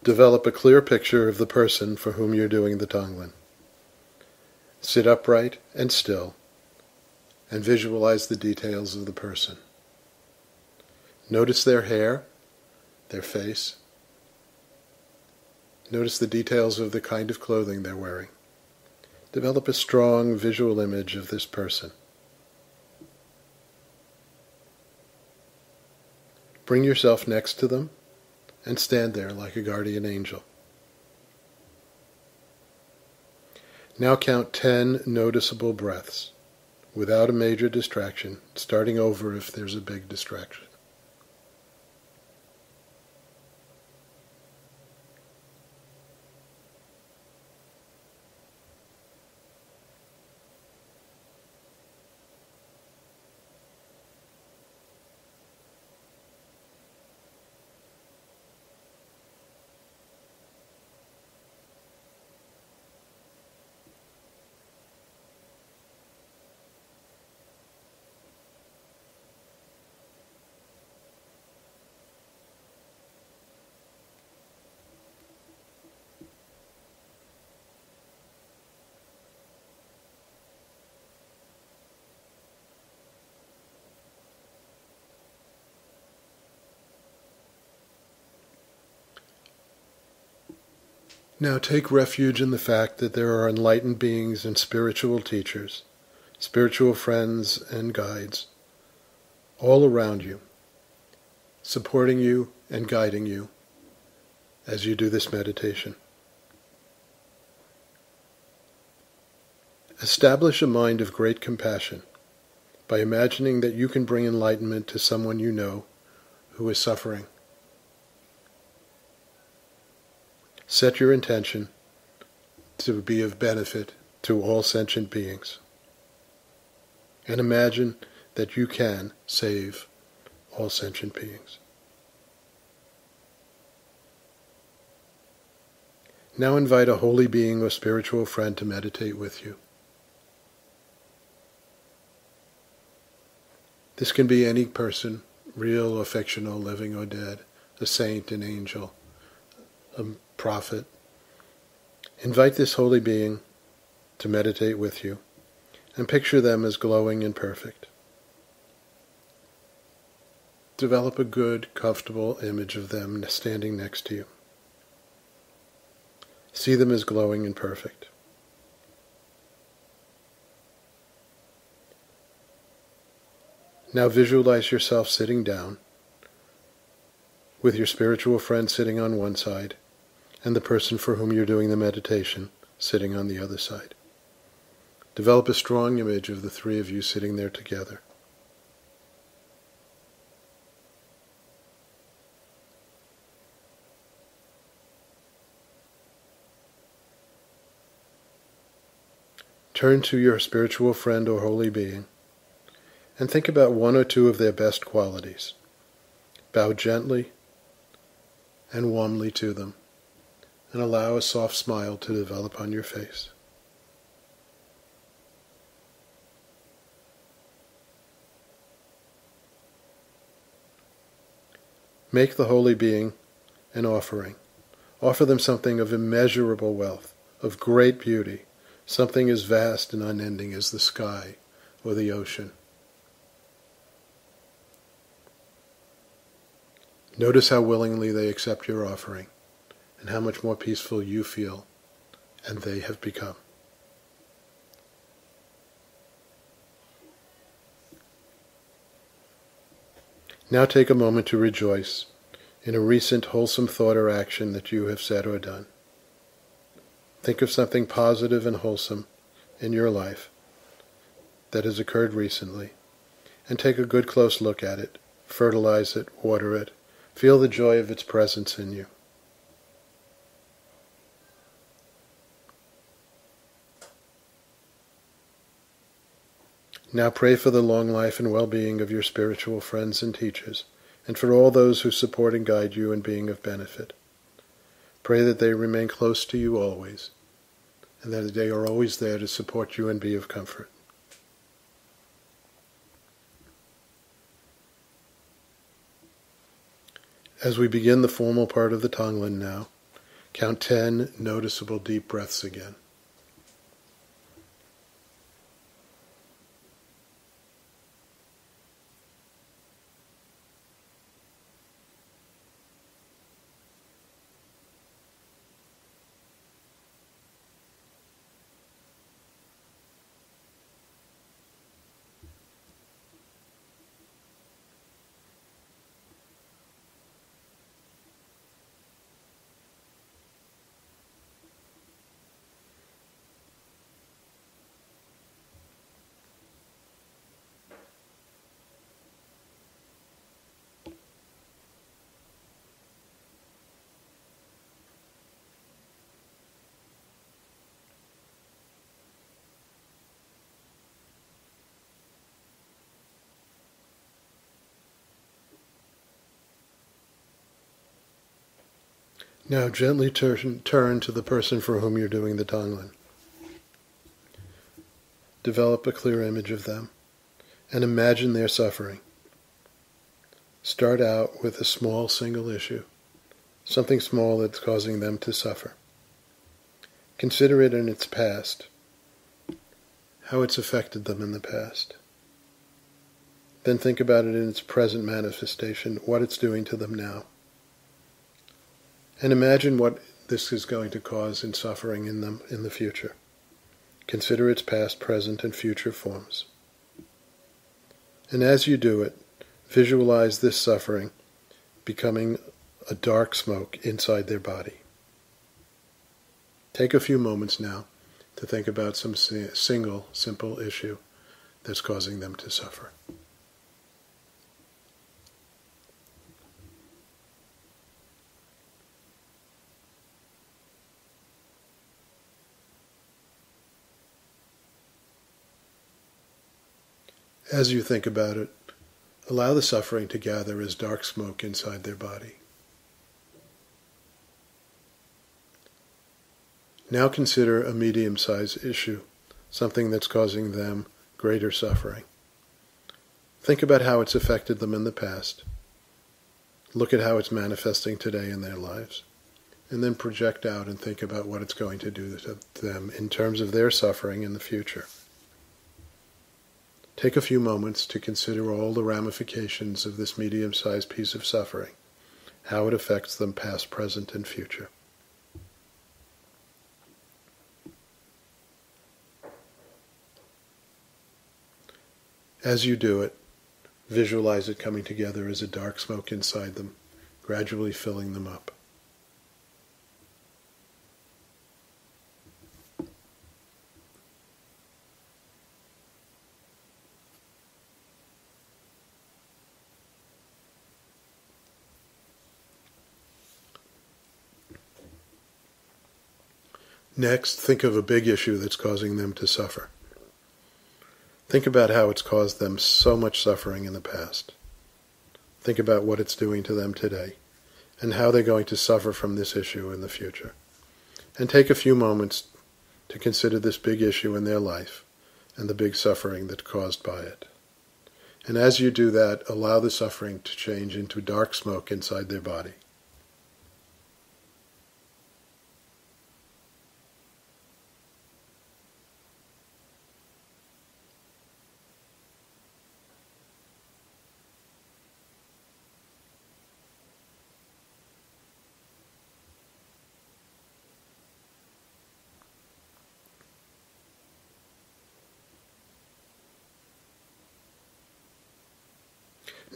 Develop a clear picture of the person for whom you're doing the Tonglen. Sit upright and still, and visualize the details of the person. Notice their hair, their face. Notice the details of the kind of clothing they're wearing. Develop a strong visual image of this person. Bring yourself next to them and stand there like a guardian angel. Now count 10 noticeable breaths without a major distraction, starting over if there's a big distraction. Now take refuge in the fact that there are enlightened beings and spiritual teachers, spiritual friends and guides, all around you, supporting you and guiding you as you do this meditation. Establish a mind of great compassion by imagining that you can bring enlightenment to someone you know who is suffering. Set your intention to be of benefit to all sentient beings. And imagine that you can save all sentient beings. Now invite a holy being or spiritual friend to meditate with you. This can be any person, real or fictional, living or dead, a saint, an angel, a prophet. Invite this holy being to meditate with you and picture them as glowing and perfect. Develop a good, comfortable image of them standing next to you. See them as glowing and perfect. Now visualize yourself sitting down, with your spiritual friend sitting on one side, and the person for whom you're doing the meditation sitting on the other side. Develop a strong image of the three of you sitting there together. Turn to your spiritual friend or holy being and think about one or two of their best qualities. Bow gently and warmly to them, and allow a soft smile to develop on your face. Make the holy being an offering. Offer them something of immeasurable wealth, of great beauty, something as vast and unending as the sky or the ocean. Notice how willingly they accept your offering, and how much more peaceful you feel, and they have become. Now take a moment to rejoice in a recent wholesome thought or action that you have said or done. Think of something positive and wholesome in your life that has occurred recently, and take a good close look at it, fertilize it, water it, feel the joy of its presence in you. Now pray for the long life and well-being of your spiritual friends and teachers, and for all those who support and guide you in being of benefit. Pray that they remain close to you always, and that they are always there to support you and be of comfort. As we begin the formal part of the Tonglen now, Count 10 noticeable deep breaths again. Now gently turn to the person for whom you're doing the Tonglen. Develop a clear image of them and imagine their suffering. Start out with a small single issue, something small that's causing them to suffer. Consider it in its past, how it's affected them in the past. Then think about it in its present manifestation, what it's doing to them now. And imagine what this is going to cause in suffering in them in the future. Consider its past, present, and future forms. And as you do it, visualize this suffering becoming a dark smoke inside their body. Take a few moments now to think about some single, simple issue that's causing them to suffer. As you think about it, allow the suffering to gather as dark smoke inside their body. Now consider a medium-sized issue, something that's causing them greater suffering. Think about how it's affected them in the past. Look at how it's manifesting today in their lives. And then project out and think about what it's going to do to them in terms of their suffering in the future. Take a few moments to consider all the ramifications of this medium-sized piece of suffering, how it affects them past, present, and future. As you do it, visualize it coming together as a dark smoke inside them, gradually filling them up. Next, think of a big issue that's causing them to suffer. Think about how it's caused them so much suffering in the past. Think about what it's doing to them today, and how they're going to suffer from this issue in the future. And take a few moments to consider this big issue in their life, and the big suffering that's caused by it. And as you do that, allow the suffering to change into dark smoke inside their body.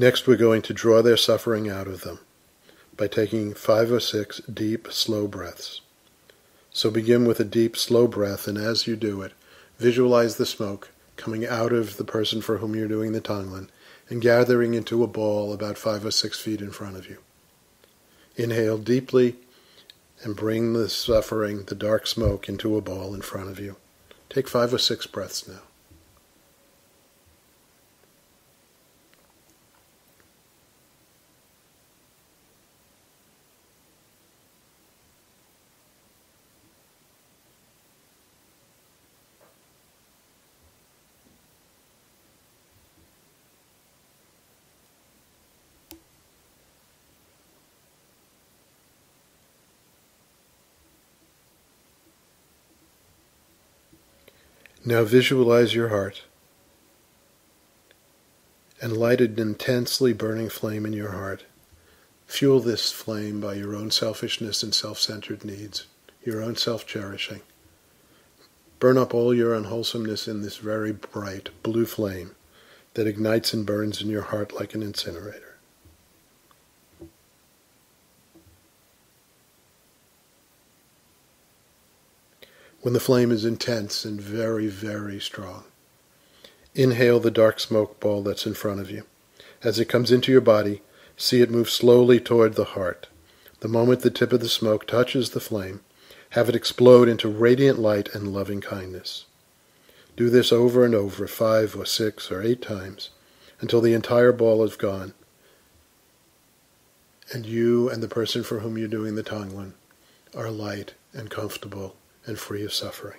Next, we're going to draw their suffering out of them by taking 5 or 6 deep, slow breaths. So begin with a deep, slow breath, and as you do it, visualize the smoke coming out of the person for whom you're doing the Tonglen and gathering into a ball about 5 or 6 feet in front of you. Inhale deeply and bring the suffering, the dark smoke, into a ball in front of you. Take 5 or 6 breaths now. Now visualize your heart and light an intensely burning flame in your heart. Fuel this flame by your own selfishness and self-centered needs, your own self-cherishing. Burn up all your unwholesomeness in this very bright blue flame that ignites and burns in your heart like an incinerator. When the flame is intense and very, very strong, inhale the dark smoke ball that's in front of you. As it comes into your body, see it move slowly toward the heart. The moment the tip of the smoke touches the flame, have it explode into radiant light and loving kindness. Do this over and over 5 or 6 or 8 times until the entire ball is gone, and you and the person for whom you're doing the Tonglen are light and comfortable and free of suffering.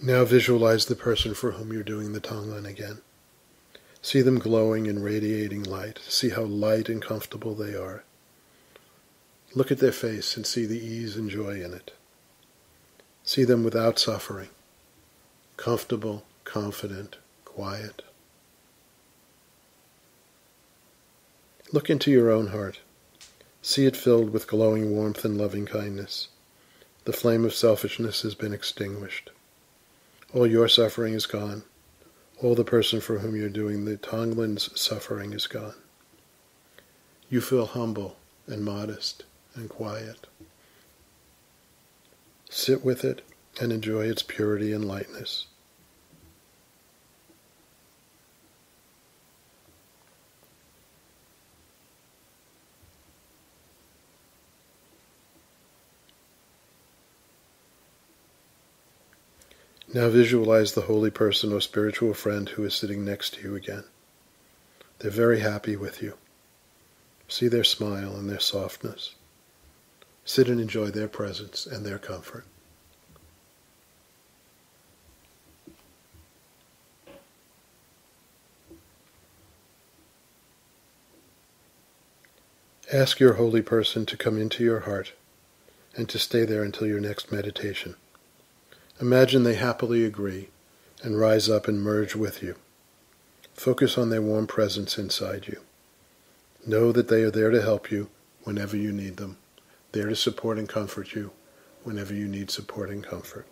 Now visualize the person for whom you're doing the Tonglen again. See them glowing and radiating light. See how light and comfortable they are. Look at their face and see the ease and joy in it. See them without suffering, comfortable, confident, quiet. Look into your own heart. See it filled with glowing warmth and loving kindness. The flame of selfishness has been extinguished. All your suffering is gone. All the person for whom you're doing the Tonglen's suffering is gone. You feel humble and modest and quiet. Sit with it and enjoy its purity and lightness. Now visualize the holy person or spiritual friend who is sitting next to you again. They're very happy with you. See their smile and their softness. Sit and enjoy their presence and their comfort. Ask your holy person to come into your heart and to stay there until your next meditation. Imagine they happily agree and rise up and merge with you. Focus on their warm presence inside you. Know that they are there to help you whenever you need them, there to support and comfort you whenever you need support and comfort.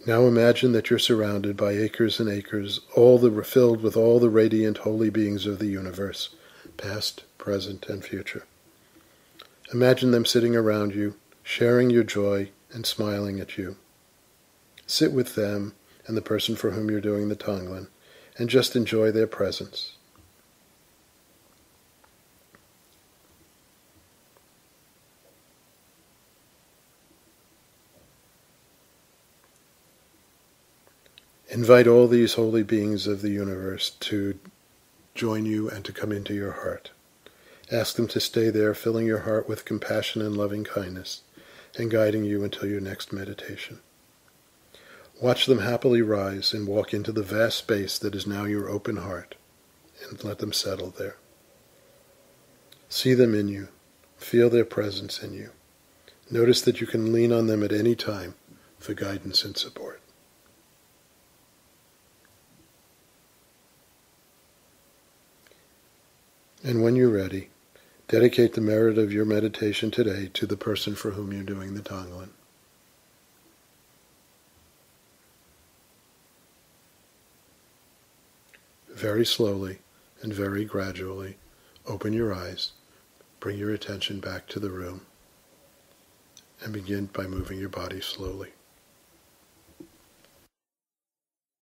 Now imagine that you're surrounded by acres and acres, filled with all the radiant holy beings of the universe, past, present, and future. Imagine them sitting around you, sharing your joy and smiling at you. Sit with them and the person for whom you're doing the Tonglen, and just enjoy their presence. Invite all these holy beings of the universe to join you and to come into your heart. Ask them to stay there, filling your heart with compassion and loving kindness, and guiding you until your next meditation. Watch them happily rise and walk into the vast space that is now your open heart, and let them settle there. See them in you. Feel their presence in you. Notice that you can lean on them at any time for guidance and support. And when you're ready, dedicate the merit of your meditation today to the person for whom you're doing the Tonglen. Very slowly and very gradually, open your eyes, bring your attention back to the room, and begin by moving your body slowly.